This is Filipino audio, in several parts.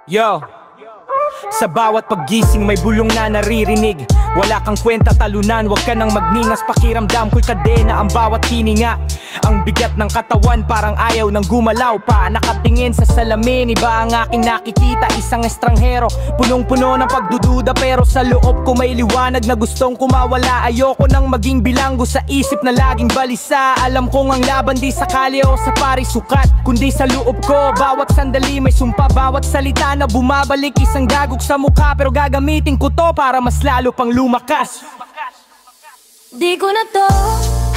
Yo, sa bawat paggising may bulong na naririnig. Wala kang kwenta talunan, wag ka nang magningas. Pakiramdam ko'y kadena ang bawat hininga. Ang bigat ng katawan parang ayaw nang gumalaw pa. Nakatingin sa salamin, iba ang aking nakikita. Isang estranghero, punong-puno ng pagdududa. Pero sa loob ko may liwanag na gustong kumawala. Ayoko nang maging bilanggo sa isip na laging balisa. Alam kong ang laban di sa kalye o sa parisukat, kundi sa loob ko. Bawat sandali may sumpa, bawat salita na bumabalik. Isang dagok sa mukha pero gagamitin ko to para mas lalo pang lumakas. Di ko na to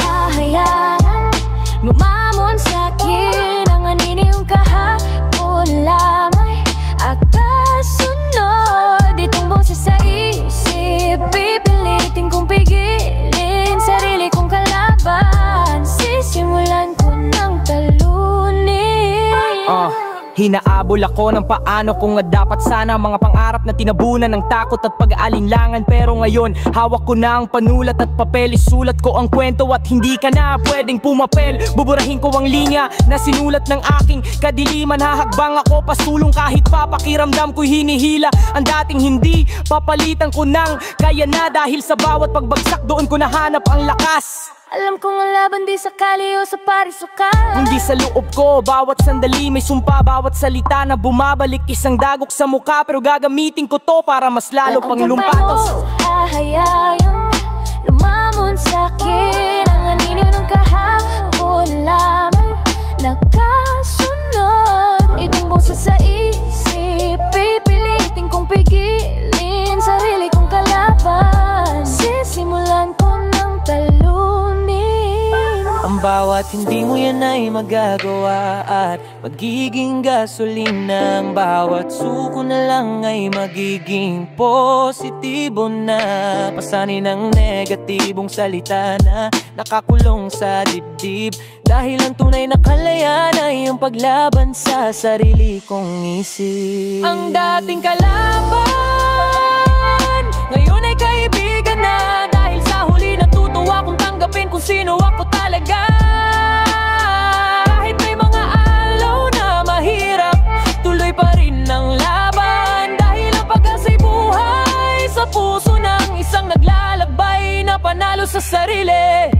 hahayaan lumamon sa'kin ang aniniyong kahapon lamang. Akasunod itong boses sa isip, pipilitin kong pigilin sarili kong kalaban. Sisimulan ko ng talunin. Hinaabol ako ng paano kung nga dapat sana. Mga pangarap na tinabunan ng takot at pag-aalinlangan. Pero ngayon, hawak ko na ang panulat at papel. Isulat ko ang kwento at hindi ka na pwedeng pumapel. Buburahin ko ang linya na sinulat ng aking kadiliman. Hahagbang ako pasulong kahit pa pakiramdam ko'y hinihila. Ang dating hindi, papalitan ko ng kaya na. Dahil sa bawat pagbagsak doon ko nahanap ang lakas. Alam kong ang laban di sa kalye o sa parisukat, hindi sa loob ko. Bawat sandali may sumpa, bawat salita na bumabalik. Isang dagok sa mukha pero gagamitin ko to para mas lalo pang lumpatos. Hahayaan lumamon sa'kin ang anino ng kahapon lamang. Nakasunod itong boses sa isip, pipilitin kong pigilin sarili kong kalaban. Sisimulan ko ng talunin. Ang bawat hindi mo yan ay magagawa at magiging gasolina. Ang bawat suko na lang ay magiging positibo na. Pasanin ang negatibong salita na nakakulong sa dibdib. Dahil ang tunay na kalayan ay ang paglaban sa sarili kong isip. Ang dating kalaban ngayon ay kaibigan na. Dahil sa huli natutuwa kong tanggapin kung sino ako talaga. Kahit may mga alaw na mahirap, tuloy pa rin ang laban. Dahil ang pag-asa'y buhay sa puso ng isang naglalakbay na panalo sa sarili.